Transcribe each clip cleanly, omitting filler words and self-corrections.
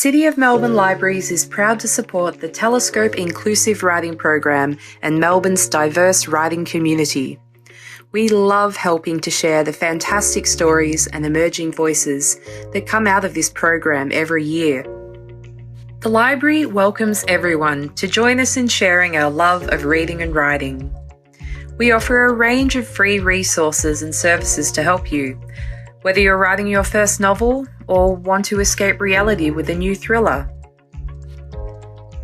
City of Melbourne Libraries is proud to support the Telescope Inclusive Writing Program and Melbourne's diverse writing community. We love helping to share the fantastic stories and emerging voices that come out of this program every year. The library welcomes everyone to join us in sharing our love of reading and writing. We offer a range of free resources and services to help you, whether you're writing your first novel or want to escape reality with a new thriller.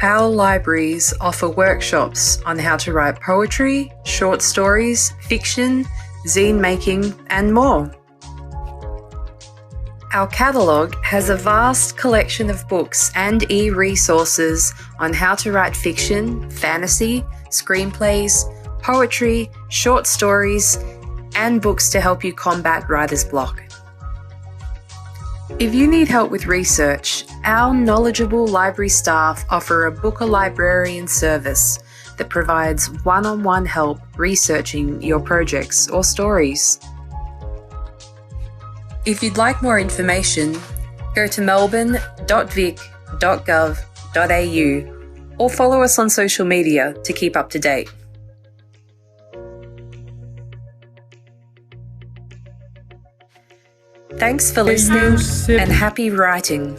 Our libraries offer workshops on how to write poetry, short stories, fiction, zine making, and more. Our catalogue has a vast collection of books and e-resources on how to write fiction, fantasy, screenplays, poetry, short stories, and books to help you combat writer's block. If you need help with research, our knowledgeable library staff offer a book a librarian service that provides one-on-one help researching your projects or stories. If you'd like more information, go to melbourne.vic.gov.au or follow us on social media to keep up to date. Thanks for listening and happy writing.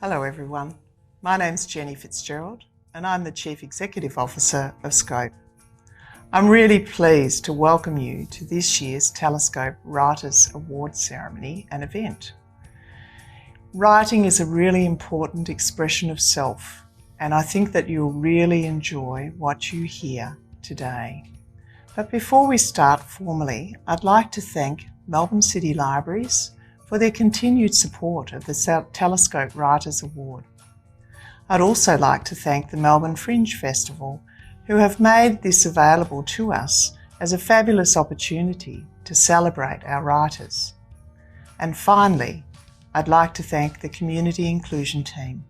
Hello everyone, my name's Jenny Fitzgerald and I'm the Chief Executive Officer of Scope. I'm really pleased to welcome you to this year's Telescope Writers Awards ceremony and event. Writing is a really important expression of self, and I think that you'll really enjoy what you hear today. But before we start formally, I'd like to thank Melbourne City Libraries for their continued support of the Telescope Writers Award. I'd also like to thank the Melbourne Fringe Festival, who have made this available to us as a fabulous opportunity to celebrate our writers. And finally, I'd like to thank the Community Inclusion team,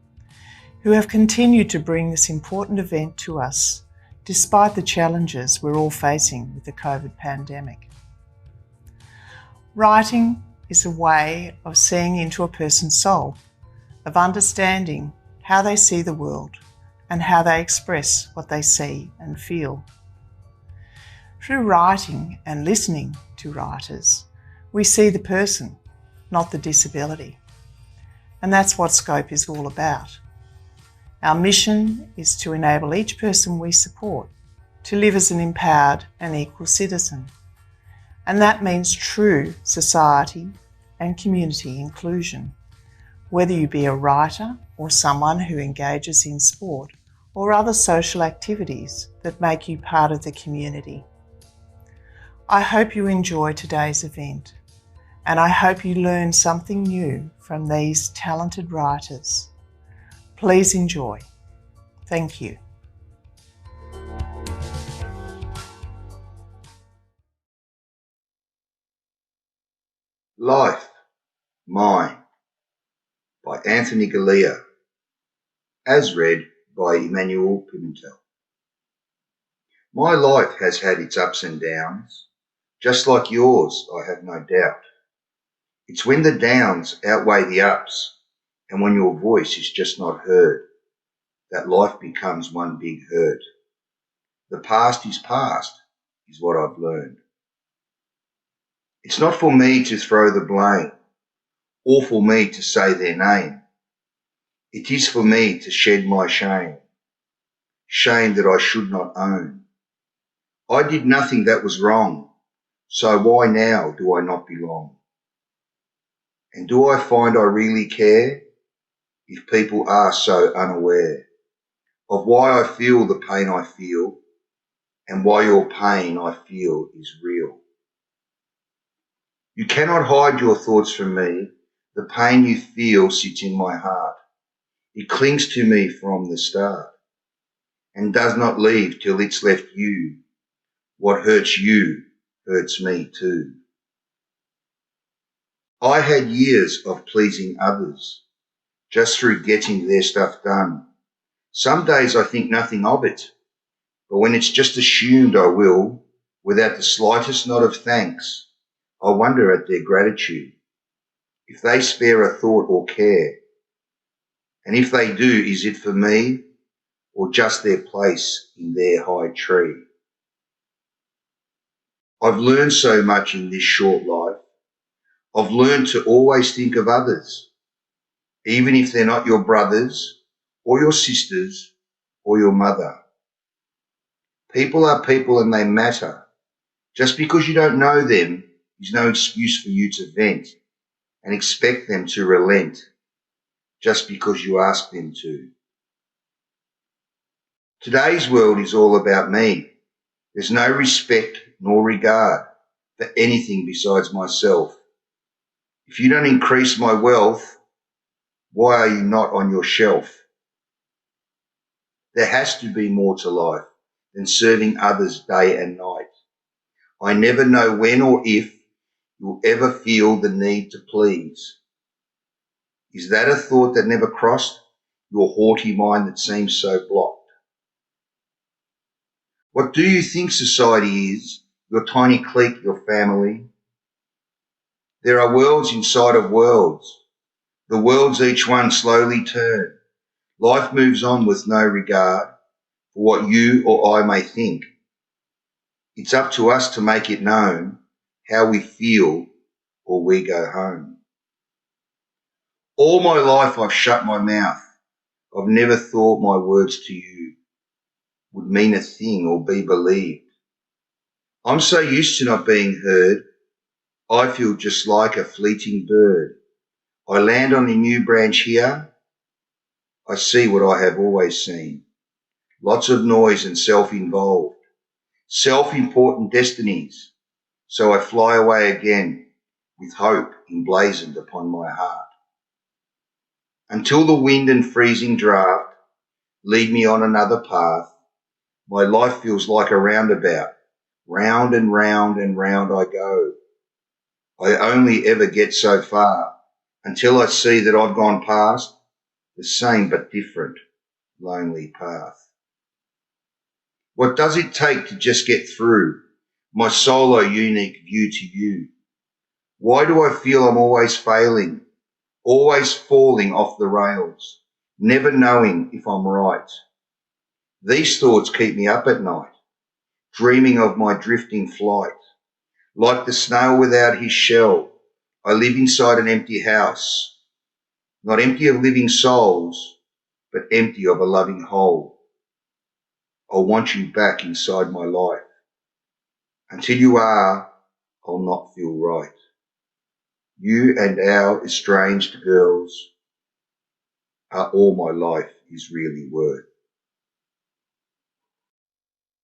who have continued to bring this important event to us, despite the challenges we're all facing with the COVID pandemic. Writing is a way of seeing into a person's soul, of understanding how they see the world and how they express what they see and feel. Through writing and listening to writers, we see the person, not the disability. And that's what Scope is all about. Our mission is to enable each person we support to live as an empowered and equal citizen. And that means true society and community inclusion, whether you be a writer or someone who engages in sport or other social activities that make you part of the community. I hope you enjoy today's event, and I hope you learn something new from these talented writers. Please enjoy. Thank you. Life, Mine by Anthony Galea, as read by Emmanuel Pimentel. My life has had its ups and downs, just like yours, I have no doubt. It's when the downs outweigh the ups, and when your voice is just not heard, that life becomes one big hurt. The past, is what I've learned. It's not for me to throw the blame, or for me to say their name. It is for me to shed my shame, shame that I should not own. I did nothing that was wrong, so why now do I not belong? And do I find I really care if people are so unaware of why I feel the pain I feel and why your pain I feel is real? You cannot hide your thoughts from me. The pain you feel sits in my heart. It clings to me from the start and does not leave till it's left you. What hurts you hurts me too. I had years of pleasing others just through getting their stuff done. Some days I think nothing of it, but when it's just assumed I will, without the slightest nod of thanks, I wonder at their gratitude, if they spare a thought or care. And if they do, is it for me or just their place in their high tree? I've learned so much in this short life. I've learned to always think of others, even if they're not your brothers or your sisters or your mother. People are people and they matter. Just because you don't know them is no excuse for you to vent and expect them to relent just because you ask them to. Today's world is all about me. There's no respect nor regard for anything besides myself. If you don't increase my wealth, why are you not on your shelf? There has to be more to life than serving others day and night. I never know when or if you'll ever feel the need to please. Is that a thought that never crossed your haughty mind that seems so blocked? What do you think society is? Your tiny clique, your family? There are worlds inside of worlds. The worlds each one slowly turn. Life moves on with no regard for what you or I may think. It's up to us to make it known how we feel or we go home. All my life I've shut my mouth. I've never thought my words to you would mean a thing or be believed. I'm so used to not being heard, I feel just like a fleeting bird. I land on a new branch here, I see what I have always seen. Lots of noise and self-involved, self-important destinies. So I fly away again with hope emblazoned upon my heart. Until the wind and freezing draft lead me on another path, my life feels like a roundabout. Round and round and round I go. I only ever get so far until I see that I've gone past the same but different lonely path. What does it take to just get through my solo unique view to you? Why do I feel I'm always failing, always falling off the rails, never knowing if I'm right? These thoughts keep me up at night, dreaming of my drifting flight. Like the snail without his shell, I live inside an empty house, not empty of living souls, but empty of a loving whole. I want you back inside my life. Until you are, I'll not feel right. You and our estranged girls are all my life is really worth.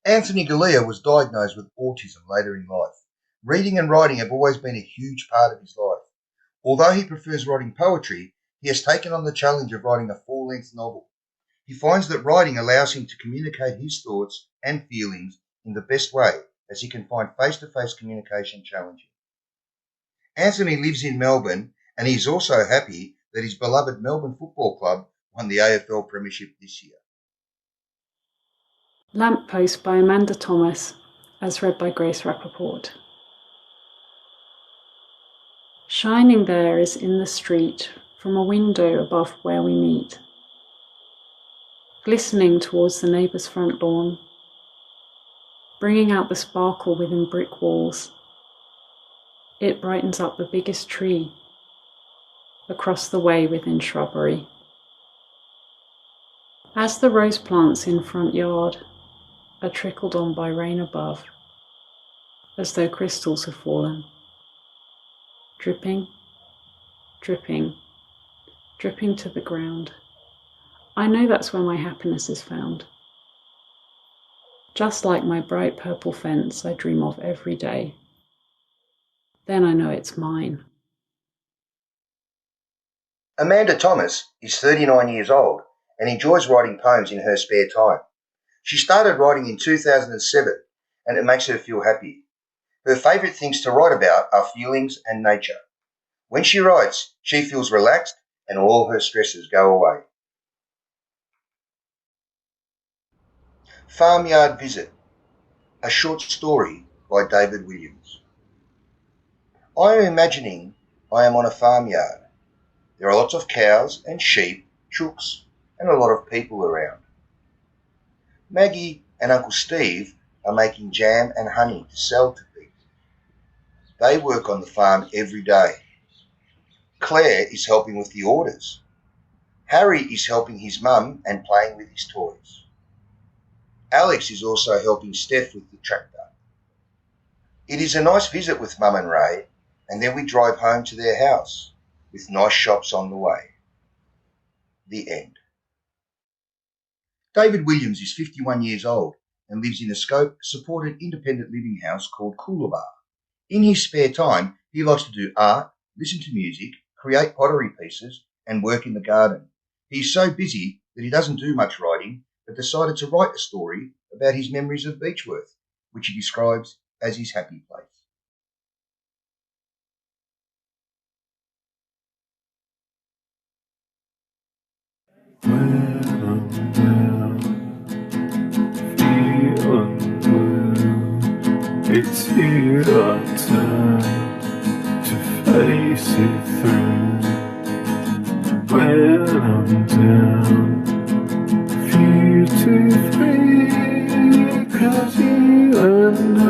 Anthony Galea was diagnosed with autism later in life. Reading and writing have always been a huge part of his life. Although he prefers writing poetry, he has taken on the challenge of writing a full-length novel. He finds that writing allows him to communicate his thoughts and feelings in the best way, as he can find face-to-face communication challenging. Anthony lives in Melbourne, and he is also happy that his beloved Melbourne Football Club won the AFL Premiership this year. Lamppost by Amanda Thomas, as read by Grace Rappaport. Shining there is in the street from a window above where we meet, glistening towards the neighbour's front lawn, bringing out the sparkle within brick walls. It brightens up the biggest tree, across the way within shrubbery. As the rose plants in front yard are trickled on by rain above, as though crystals have fallen, dripping, dripping, dripping to the ground. I know that's where my happiness is found. Just like my bright purple fence I dream of every day. Then I know it's mine. Amanda Thomas is 39 years old and enjoys writing poems in her spare time. She started writing in 2007 and it makes her feel happy. Her favourite things to write about are feelings and nature. When she writes, she feels relaxed and all her stresses go away. Farmyard Visit, a short story by David Williams. I am imagining I am on a farmyard. There are lots of cows and sheep, chooks, and a lot of people around. Maggie and Uncle Steve are making jam and honey to sell to people. They work on the farm every day. Claire is helping with the orders. Harry is helping his mum and playing with his toys. Alex is also helping Steph with the tractor. It is a nice visit with Mum and Ray, and then we drive home to their house, with nice shops on the way. The end. David Williams is 51 years old and lives in a Scope-supported independent living house called Coolabah. In his spare time, he likes to do art, listen to music, create pottery pieces, and work in the garden. He is so busy that he doesn't do much writing, but decided to write a story about his memories of Beechworth, which he describes as his happy place. When I'm down, feeling blue, it's you I turn to face it through. When I'm down, few to three, 'cause you and I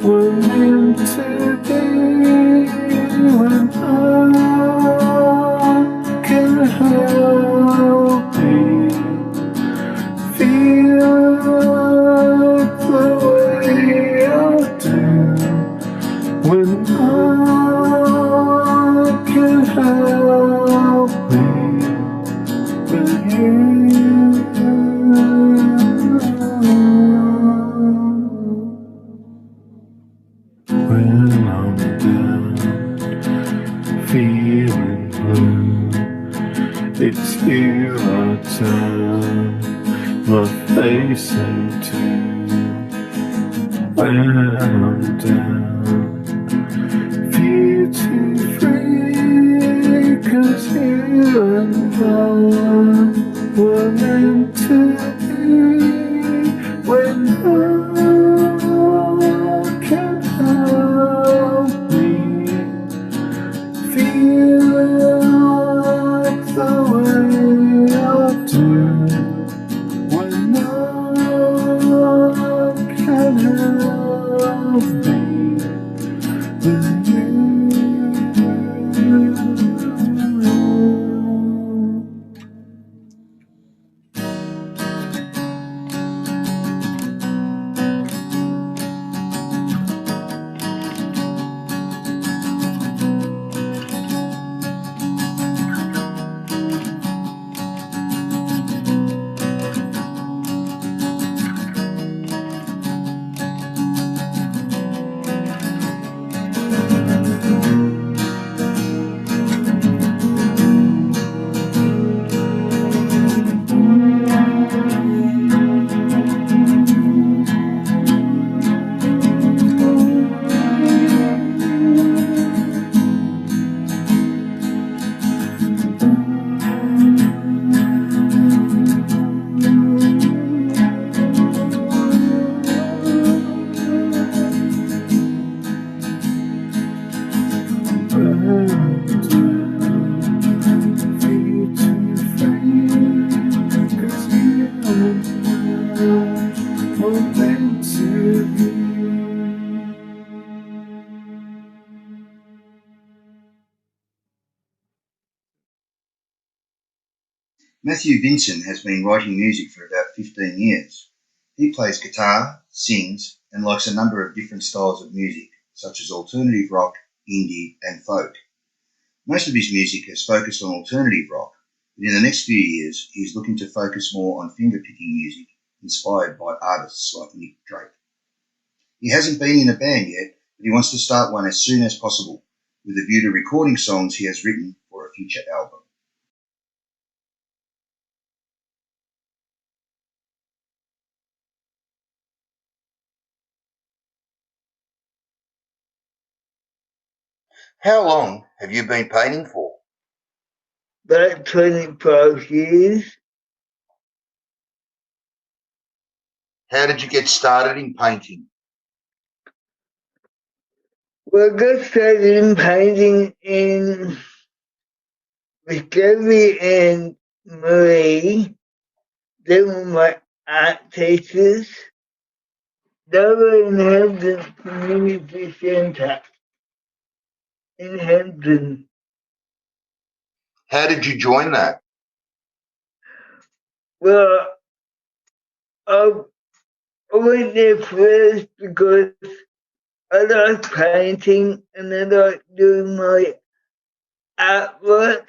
were meant to be. When I can help me feel like the way I do. When I can help me with you. When I'm down, feeling blue, it's you I turn my face into. When I'm down, feel too free, 'cause you and I were meant to be. When I can help me feel like the way I do. When I can help me with you. Matthew Vincent has been writing music for about 15 years. He plays guitar, sings, and likes a number of different styles of music, such as alternative rock, indie, and folk. Most of his music has focused on alternative rock, but in the next few years, he is looking to focus more on finger-picking music, inspired by artists like Nick Drake. He hasn't been in a band yet, but he wants to start one as soon as possible, with a view to recording songs he has written for a future album. How long have you been painting for? About 25 years. How did you get started in painting? Well, I got started in painting in Mckinnony and Marie. They were my art teachers. They were in Hampton Community Centre in Hampton. How did you join that? Well, I went there first because I like painting and I like doing my artwork.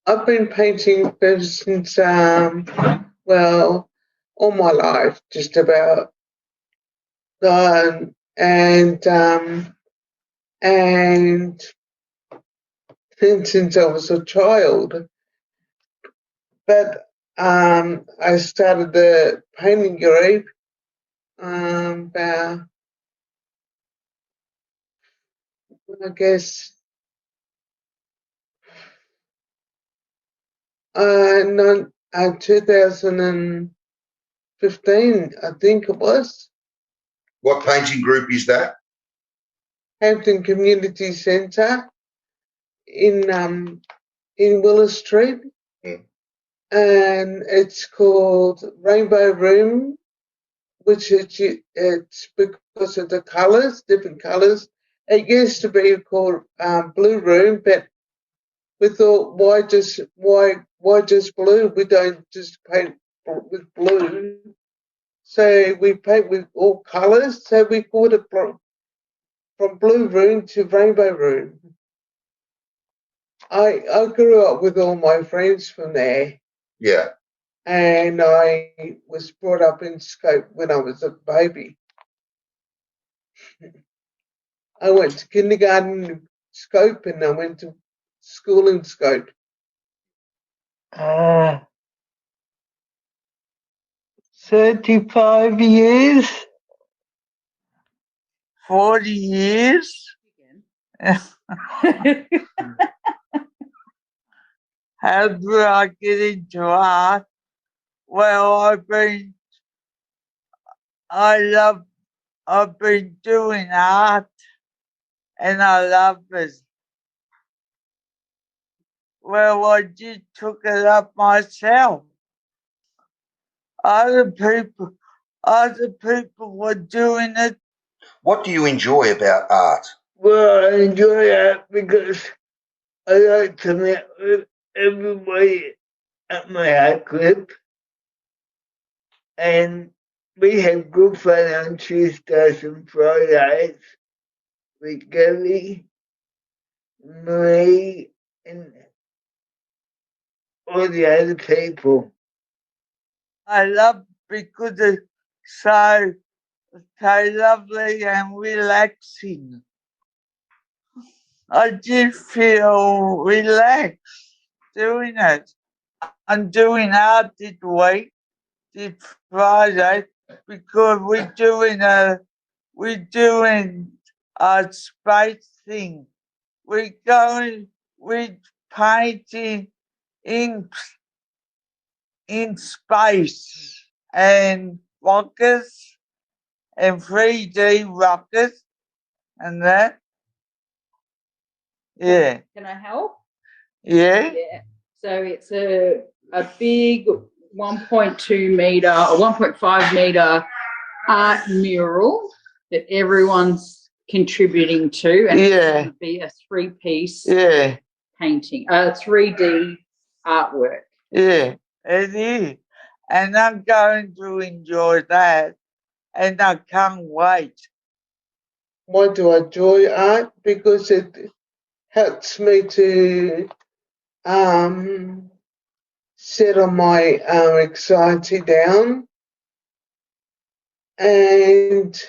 I've been painting since, well, all my life, just about. And since I was a child. But I started the painting group about, I guess, 2015, I think it was. What painting group is that? Hampton Community Centre in Willis Street. Mm. And it's called Rainbow Room, which it's because of the colours, different colours. It used to be called Blue Room, but we thought, why just blue? We don't just paint with blue. So we paint with all colours. So we called it from Blue Room to Rainbow Room. I grew up with all my friends from there. Yeah. And I was brought up in Scope when I was a baby. I went to kindergarten in Scope and I went to school in Scope. 35 years. 40 years. How do I get into art? Well, I've been doing art and I love it. Well, I just took it up myself. Other people were doing it. What do you enjoy about art? Well, I enjoy art because I like to meet with everybody at my art group. And we have group fun on Tuesdays and Fridays with Galea, Marie, and all the other people. I love because it's so lovely and relaxing. I just feel relaxed doing it. I'm doing art this week, this Friday, because we're doing a space thing. We're painting in space and rockets and 3D rockets and that. Yeah. Can I help? Yeah. Yeah. So it's a big 1.2 metre or 1.5 metre art mural that everyone's contributing to, and it's going to be a 3-piece painting, 3D artwork. Yeah, it is. And I'm going to enjoy that, and I can't wait. Why do I enjoy art? Because it helps me to settle my anxiety down, and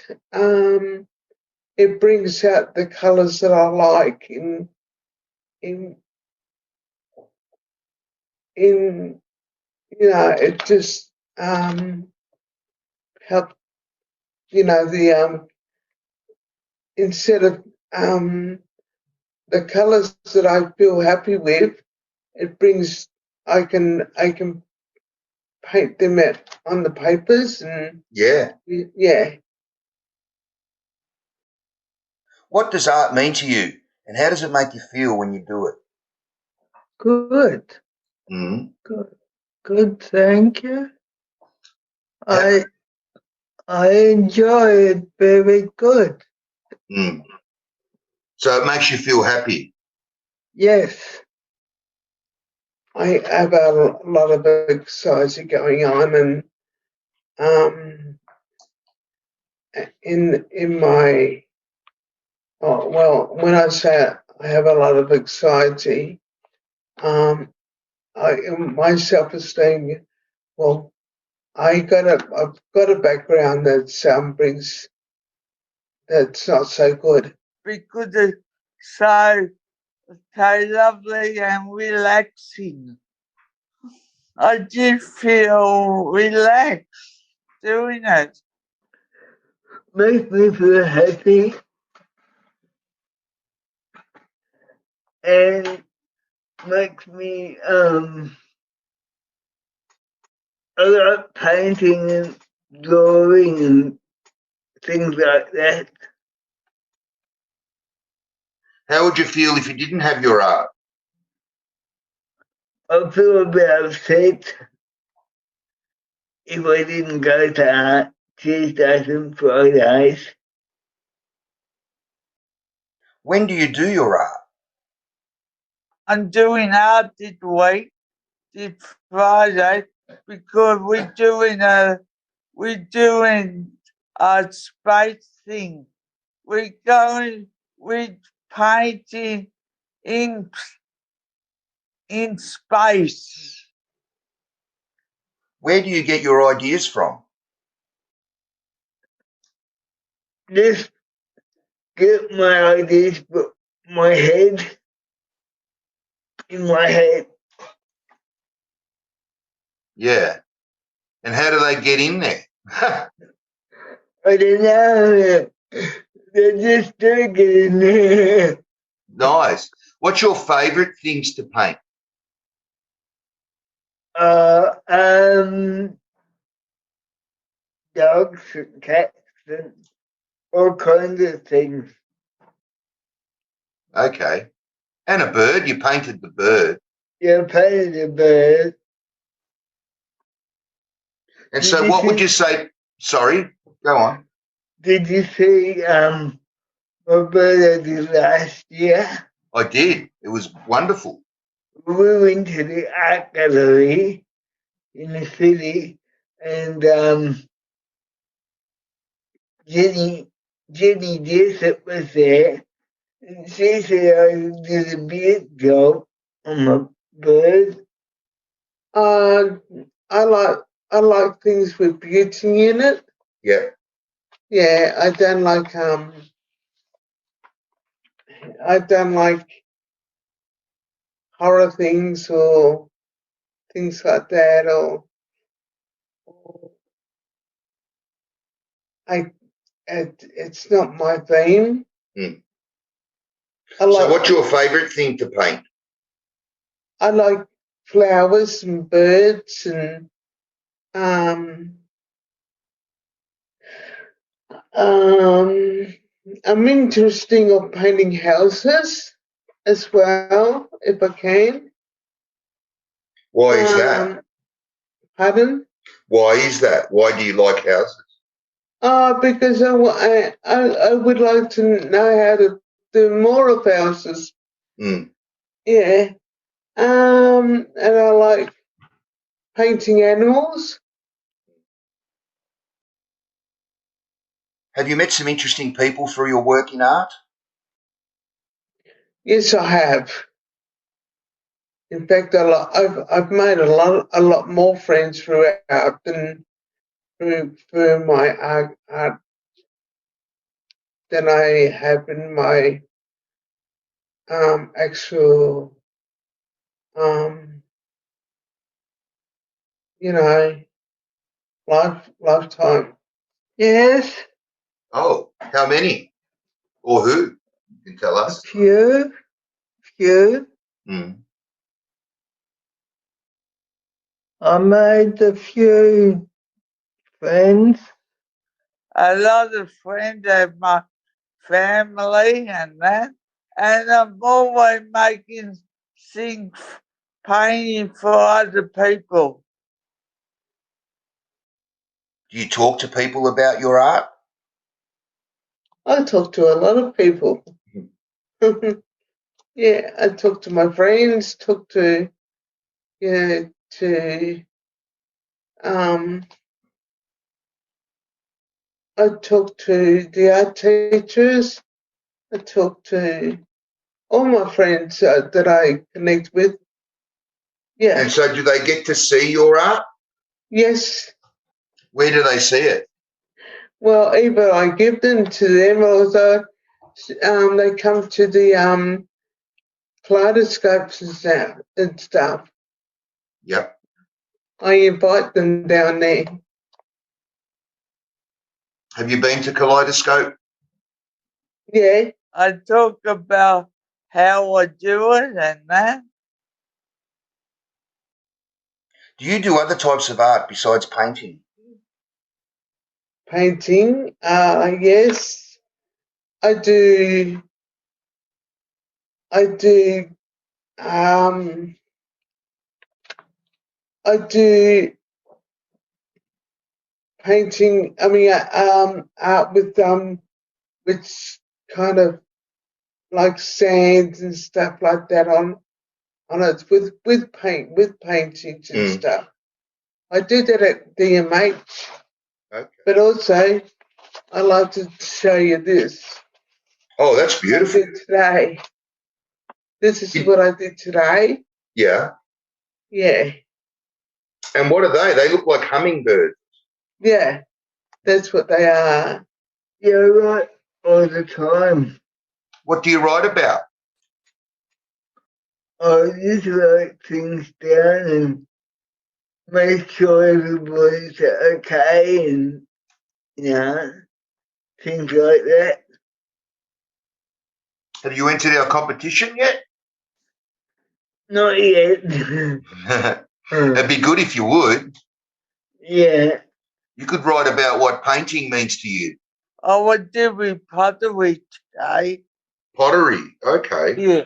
it brings out the colours that I like in it just help, the instead of the colours that I feel happy with, it brings, I can paint them on the papers and Yeah. yeah. What does art mean to you, and how does it make you feel when you do it? Good. Mm. Good, thank you. I enjoy it very good. Mm. So it makes you feel happy. Yes. I have a lot of exercise going on, and in my when I say I have a lot of anxiety, my self-esteem, I've got a background that's not so good. Because it's so lovely and relaxing. I just feel relaxed doing it. Makes me feel happy and makes me I like painting and drawing and things like that. How would you feel if you didn't have your art? I feel a bit upset if I didn't go to art Tuesdays and Fridays. When do you do your art? I'm doing art this week, this Friday, because we're doing a space thing. We're painting in space. Where do you get your ideas from? Just get my ideas from my head, in my head. Yeah. And how do they get in there? I don't know. They're just doing it in there. Nice. What's your favourite things to paint? Dogs and cats and all kinds of things. Okay. And a bird. You painted the bird. Yeah, painted a bird. And so what would you say? Sorry, go on. Did you see what bird I did last year? I did. It was wonderful. We went to the art gallery in the city, and Jenny Jessup was there, and she said I did a big job on my bird. I like things with beauty in it. Yeah. Yeah, I don't like horror things or things like that, or it's not my theme. Mm. So what's your favourite thing to paint? I like flowers and birds, and I'm interested in painting houses as well, if I can. Why is that? Pardon? Why is that? Why do you like houses? Because I would like to know how to do more of houses. Mm. Yeah. And I like painting animals. Have you met some interesting people through your work in art? Yes, I have. In fact, I've made a lot more friends through art than through my art than I have in my actual, lifetime. Yes, Oh, how many? Or who? You can tell a us. few. Mm. I made a few friends. A lot of friends of my family and that. And I'm always making things, painting for other people. Do you talk to people about your art? I talk to a lot of people. Yeah, I talk to my friends, to I talk to the art teachers. I talk to all my friends that I connect with. Yeah. And so do they get to see your art? Yes. Where do they see it? Well, either I give them to them or they come to the kaleidoscopes and stuff. Yep. I invite them down there. Have you been to Kaleidoscope? Yeah. I talk about how I do it and that. Do you do other types of art besides painting? Painting, yes. I do I do painting, art with kind of like sands and stuff like that on it with paintings and stuff. I do that at DMH. Okay. But also I like to show you this. Oh, that's beautiful. I did today. This is what I did today. Yeah. Yeah. And what are they? They look like hummingbirds. Yeah. That's what they are. Yeah, right. All the time. What do you write about? I just write things down and make sure everybody's okay and, things like that. Have you entered our competition yet? Not yet. It'd be good if you would. Yeah. You could write about what painting means to you. Oh, I did with pottery today. Pottery, okay. Yeah.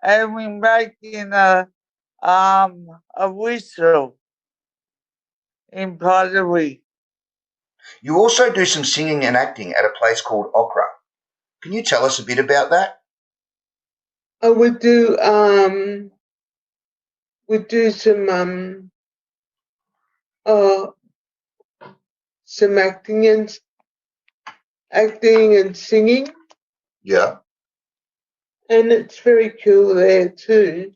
And we're making a whistle in pottery. You also do some singing and acting at a place called Opera. Can you tell us a bit about that? I would do some acting and singing. Yeah. And it's very cool there too.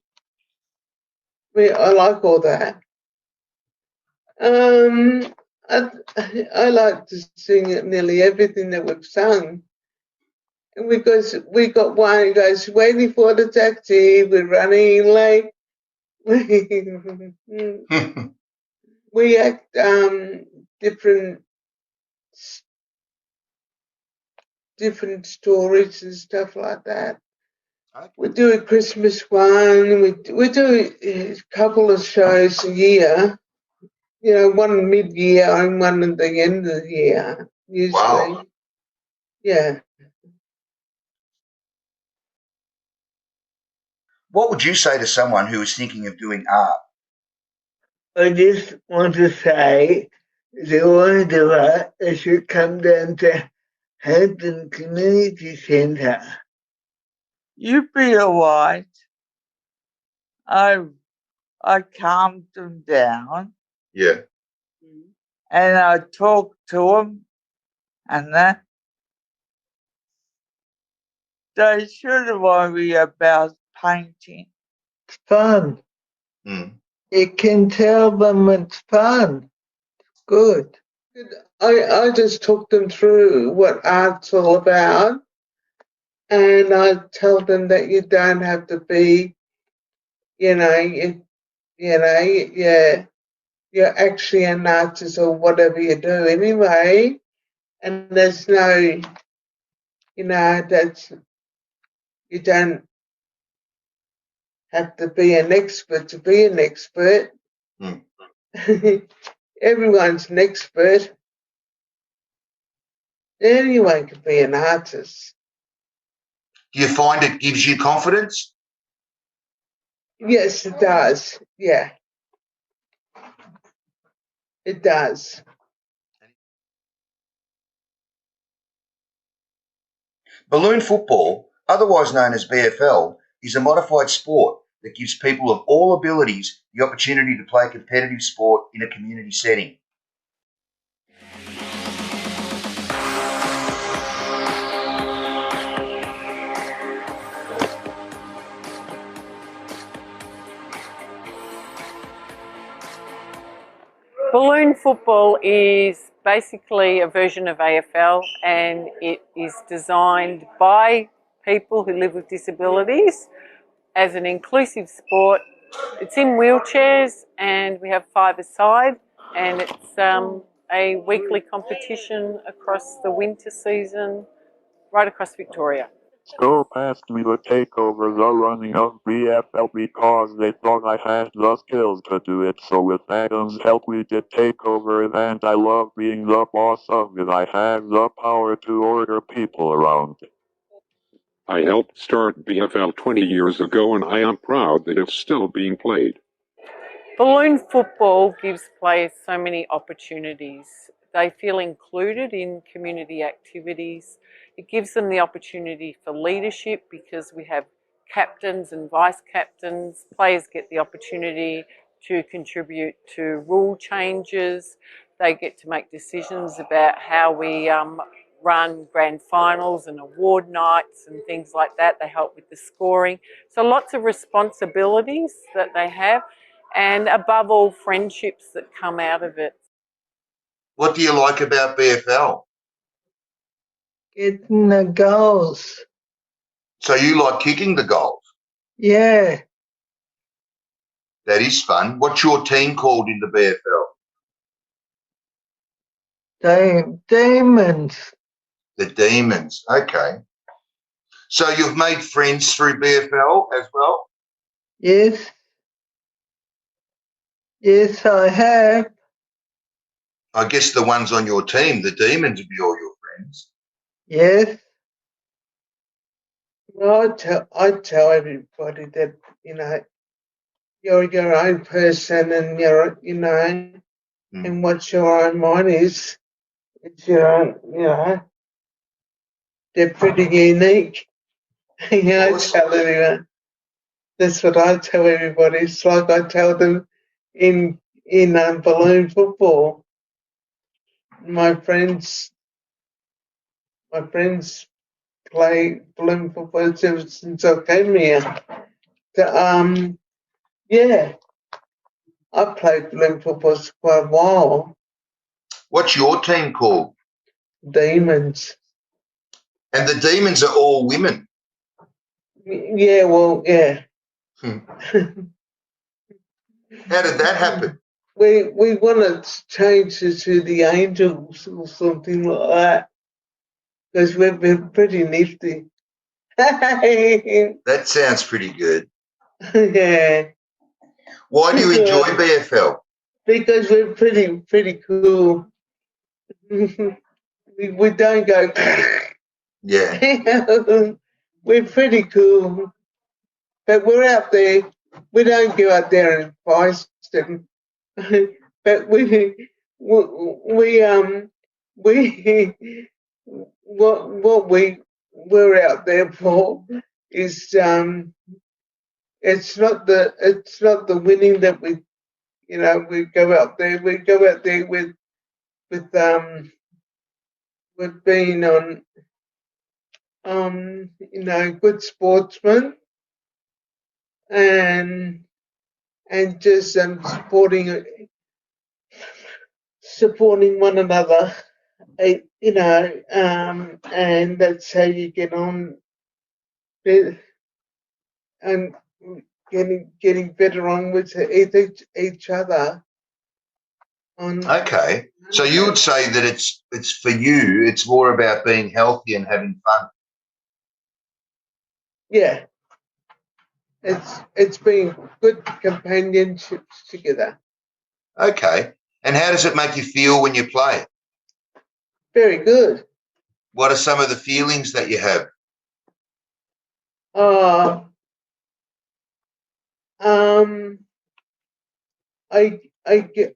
I like all that. I like to sing nearly everything that we've sung. And we got one who goes, waiting for the taxi, we're running late. We act different stories and stuff like that. Okay. We do a Christmas one. We do a couple of shows a year. One mid-year and one at the end of the year, usually. Wow. Yeah. What would you say to someone who is thinking of doing art? I just want to say, if they want to do art, they should come down to Hampton Community Centre. You'd be alright. I calmed them down. Yeah. And I talked to them and that. They shouldn't worry about painting. It's fun. Mm. You can tell them it's fun. Good. I just talk them through what art's all about, and I tell them that you don't have to be, you're actually an artist or whatever you do anyway, and there's no, that's you don't have to be an expert to be an expert. Mm. Everyone's an expert. Anyone can be an artist. Do you find it gives you confidence? Yes, it does. Yeah, it does. Balloon football, otherwise known as BFL, is a modified sport that gives people of all abilities the opportunity to play competitive sport in a community setting. Balloon football is basically a version of AFL, and it is designed by people who live with disabilities as an inclusive sport. It's in wheelchairs and we have 5-a-side, and it's a weekly competition across the winter season right across Victoria. Scope asked me to take over the running of BFL because they thought I had the skills to do it, so with Adam's help we did take over, and I love being the boss of it. I have the power to order people around. I helped start BFL 20 years ago, and I am proud that it's still being played. Balloon football gives players so many opportunities. They feel included in community activities. It gives them the opportunity for leadership because we have captains and vice captains. Players get the opportunity to contribute to rule changes. They get to make decisions about how we run grand finals and award nights and things like that. They help with the scoring. So lots of responsibilities that they have, and above all, friendships that come out of it. What do you like about BFL? Getting the goals. So you like kicking the goals? Yeah. That is fun. What's your team called in the BFL? Demons. The Demons. Okay. So you've made friends through BFL as well? Yes. Yes, I have. I guess the ones on your team, the Demons, would be all your friends. Yes. Well, I tell everybody that, you're your own person, and and what your own mind is. It's your own, they're pretty unique. I tell everyone. That's what I tell everybody. It's like I tell them in balloon football. My friends play balloon football ever since I came here. So, yeah, I've played balloon football for quite a while. What's your team called? Demons. And the Demons are all women? Yeah, well, yeah. How did that happen? We want to change it to the Angels or something like that, because we've been pretty nifty. That sounds pretty good. Yeah. Why do you enjoy BFL? Because we're pretty cool. we don't go. Yeah. We're pretty cool, but we're out there. We don't go out there and fight them. But we're out there for is it's not the winning that we go out there. We go out there with being good sportsmen and just supporting one another. you know, and that's how you get on and getting better on with each other. Okay. So you would say that it's for you, it's more about being healthy and having fun. Yeah. It's been good companionships together. Okay. And how does it make you feel when you play? Very good. What are some of the feelings that you have?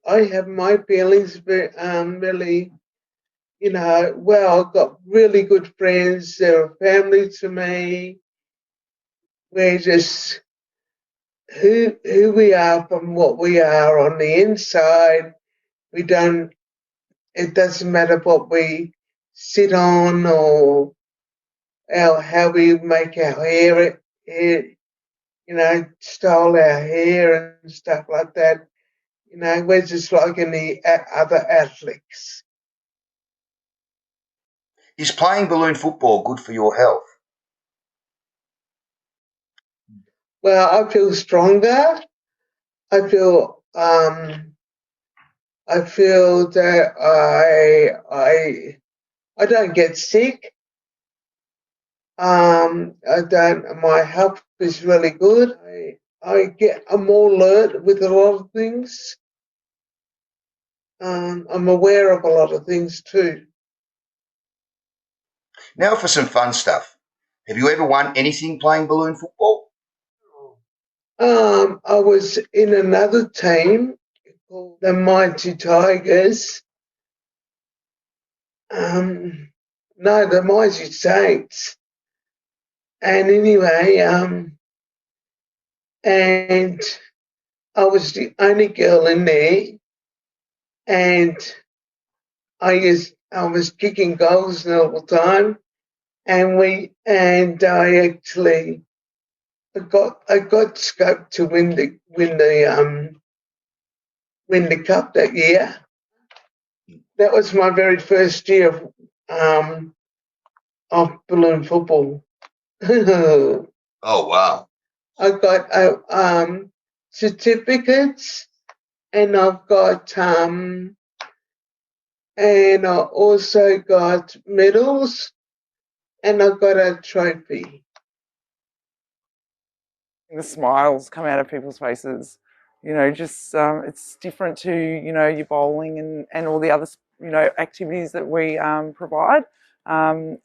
I have my feelings really, you know, well, I've got really good friends. They're family to me. We're just who we are from what we are on the inside. It doesn't matter what we sit on or how we make our hair, you know, style our hair and stuff like that. You know, we're just like any other athletes. Is playing balloon football good for your health? Well, I feel stronger. I feel that I don't get sick. I don't. My health is really good. I'm more alert with a lot of things. I'm aware of a lot of things too. Now for some fun stuff. Have you ever won anything playing balloon football? I was in another team called the Mighty Tigers. No, the Mighty Saints. And anyway, and I was the only girl in there, and I was kicking goals all the time, and I actually got scoped to win the cup that year. That was my very first year of balloon football. Oh wow! I got certificates, and I've got and I also got medals, and I got a trophy. The smiles come out of people's faces, you know, just it's different to, you know, your bowling and all the other, you know, activities that we provide. And,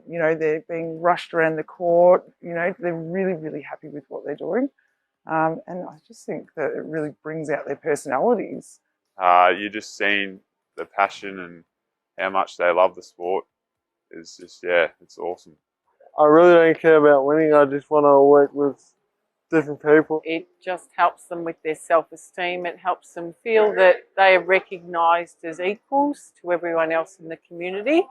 you know, they're being rushed around the court, you know, they're really, really happy with what they're doing. And I just think that it really brings out their personalities. You're just seeing the passion and how much they love the sport. It's just, yeah, it's awesome. I really don't care about winning. I just want to work with different people. It just helps them with their self-esteem. It helps them feel that they are recognised as equals to everyone else in the community.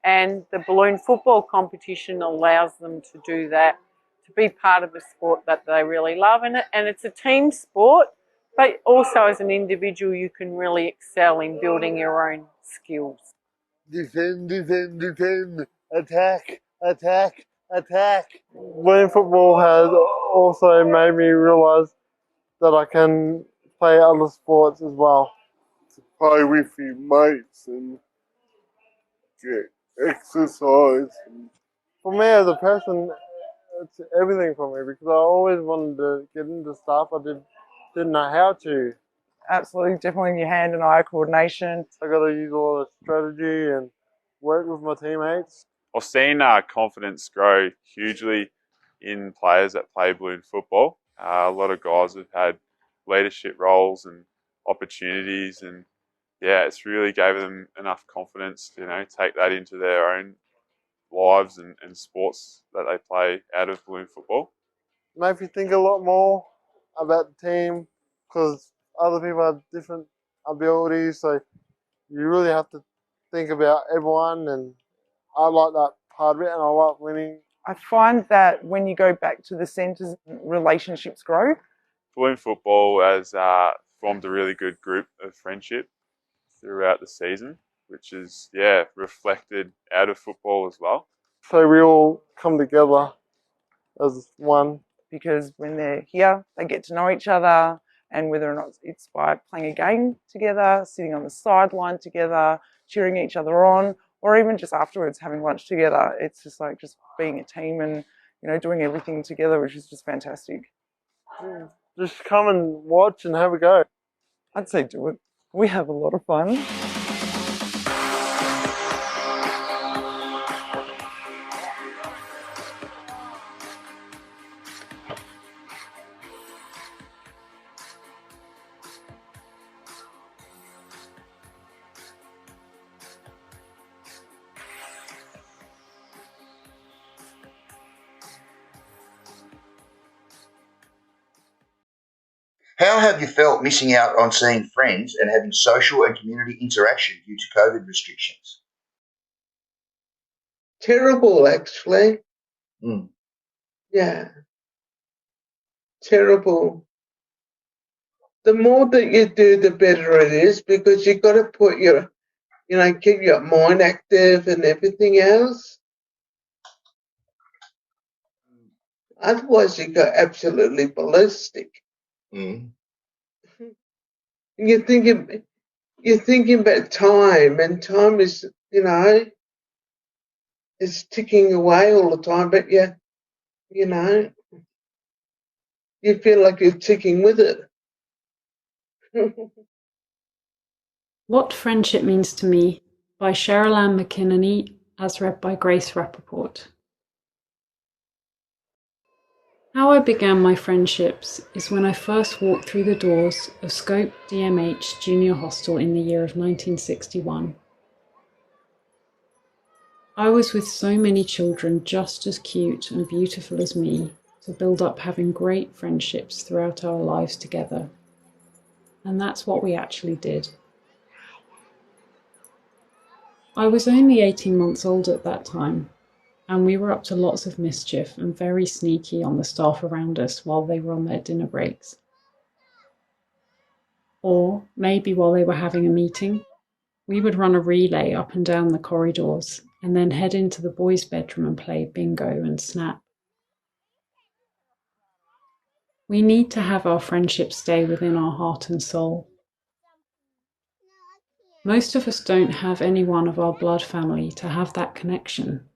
And the balloon football competition allows them to do that, to be part of a sport that they really love. And it's a team sport, but also as an individual you can really excel in building your own skills. Defend, defend, defend, attack, attack, attack. Balloon football has also made me realise that I can play other sports as well. To play with your mates and get exercise. For me as a person, it's everything for me because I always wanted to get into stuff. I didn't know how to. Absolutely, definitely your hand and eye coordination. I got to use a lot of strategy and work with my teammates. I've seen confidence grow hugely in players that play balloon football. A lot of guys have had leadership roles and opportunities, and yeah, it's really gave them enough confidence to, you know, take that into their own lives and sports that they play out of balloon football. Made me think a lot more about the team because other people have different abilities, so you really have to think about everyone, and I like that part of it, and I like winning. I find that when you go back to the centres, relationships grow. Balloon football has formed a really good group of friendship throughout the season, which is, reflected out of football as well. So we all come together as one. Because when they're here, they get to know each other, and whether or not it's by playing a game together, sitting on the sideline together, cheering each other on, or even just afterwards having lunch together, it's just like just being a team and, you know, doing everything together, which is just fantastic. Just come and watch and have a go. I'd say do it. We have a lot of fun. How have you felt missing out on seeing friends and having social and community interaction due to COVID restrictions? Terrible, actually. Mm. Yeah. Terrible. The more that you do, the better it is, because you've got to put your, you know, keep your mind active and everything else. Otherwise, you go absolutely ballistic. Mm. And you're thinking about time, and time is, you know, is ticking away all the time, but you know, you feel like you're ticking with it. What Friendship Means to Me by Cheryl Mckinnony, as read by Grace Rappaport. How I began my friendships is when I first walked through the doors of Scope DMH Junior Hostel in the year of 1961. I was with so many children just as cute and beautiful as me to build up having great friendships throughout our lives together. And that's what we actually did. I was only 18 months old at that time, and we were up to lots of mischief and very sneaky on the staff around us while they were on their dinner breaks. Or maybe while they were having a meeting, we would run a relay up and down the corridors and then head into the boys' bedroom and play bingo and snap. We need to have our friendship stay within our heart and soul. Most of us don't have anyone of our blood family to have that connection.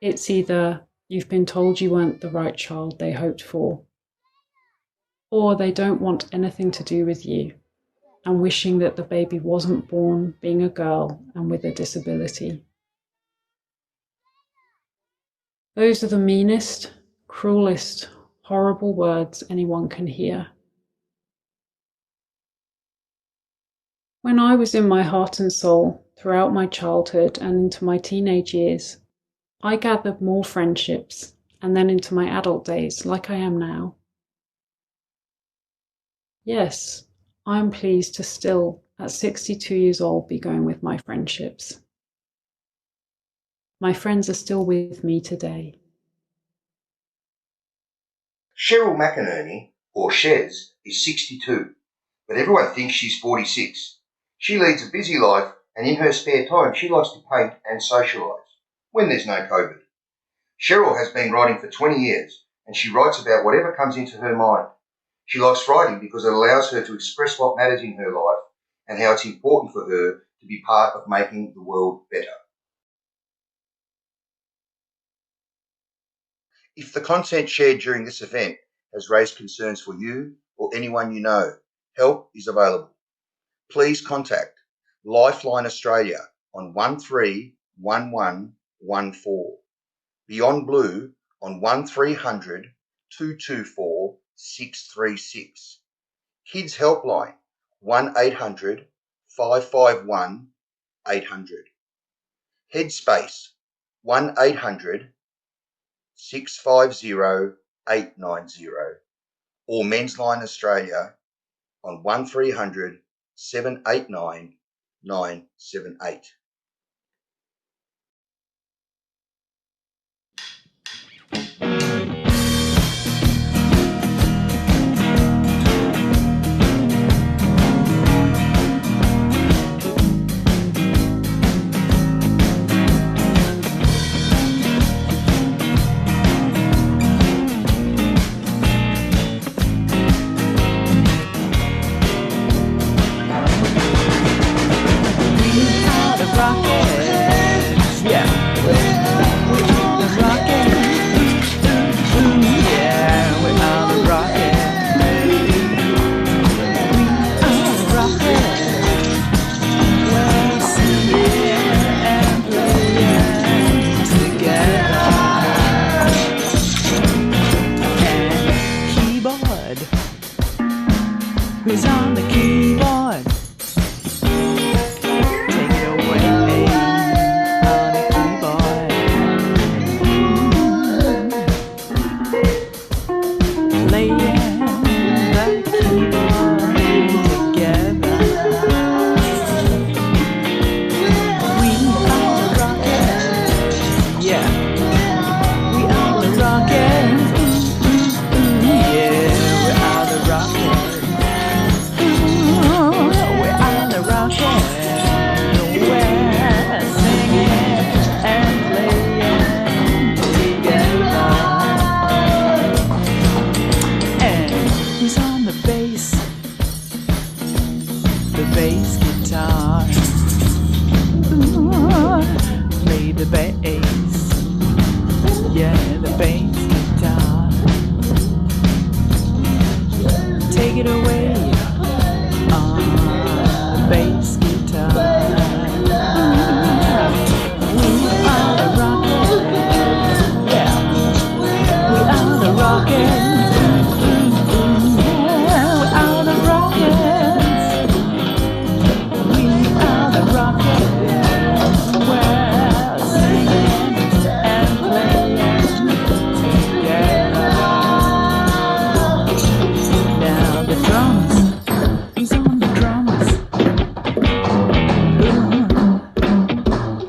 It's either you've been told you weren't the right child they hoped for, or they don't want anything to do with you and wishing that the baby wasn't born being a girl and with a disability. Those are the meanest, cruelest, horrible words anyone can hear. When I was in my heart and soul throughout my childhood and into my teenage years, I gathered more friendships and then into my adult days like I am now. Yes, I'm pleased to still, at 62 years old, be going with my friendships. My friends are still with me today. Cheryl Mckinnony, or Shez, is 62, but everyone thinks she's 46. She leads a busy life, and in her spare time she likes to paint and socialise, when there's no COVID. Cheryl has been writing for 20 years, and she writes about whatever comes into her mind. She likes writing because it allows her to express what matters in her life and how it's important for her to be part of making the world better. If the content shared during this event has raised concerns for you or anyone you know, help is available. Please contact Lifeline Australia on 131114, Beyond Blue on 1300 224 636, Kids Helpline 1800 551 800, Headspace 1800 650 890, or Men's Line Australia on 1300 789 978. Who's on the keyboard? Take it away on the keyboard. Playing the keyboard together. We are the Rockets. Yeah. We are the Rockets. Yeah, we are the Rockets. We are the Rockets. We're singing and playing together. And who's on the bass? The bass guitar. Ooh, play the bass. Yeah, the bass guitar. Take it away on the bass guitar. We are the Rockets. Yeah, we are the Rockets. Yeah, we are the Rockets. We are the Rockets. We're singing and playing together. Now the drums, who's on the drums? Ooh,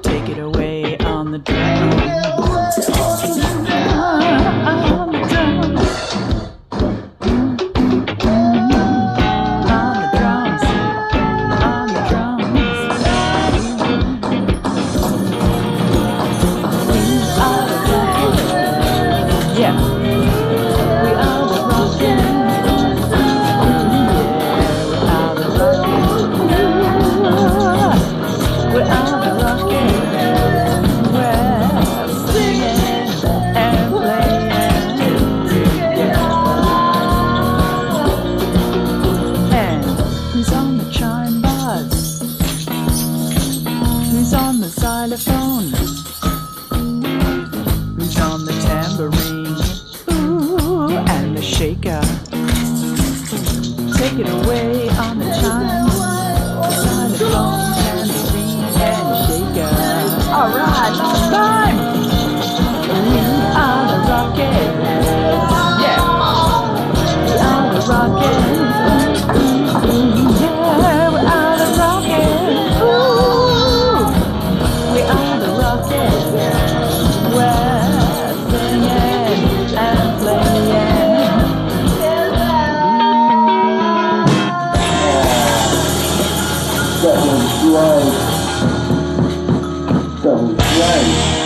take it away on the drums. On the drums. On the drums. On the drums. We are the Rockets. Yeah. We are the Rockets. We are the Rockets. We're singing and playing together. And who's on the chime bars? Who's on the xylophone? Who's on the tambourine? Ooh, and the shaker. Take it away on the chimes, the xylophone, tambourine, and shaker. All right, last time. We are the Rockets. Yeah, we are the Rockets. Yeah, we are the Rockets. Ooh, we are the Rockets. We're singing and playing. That was right. That was right.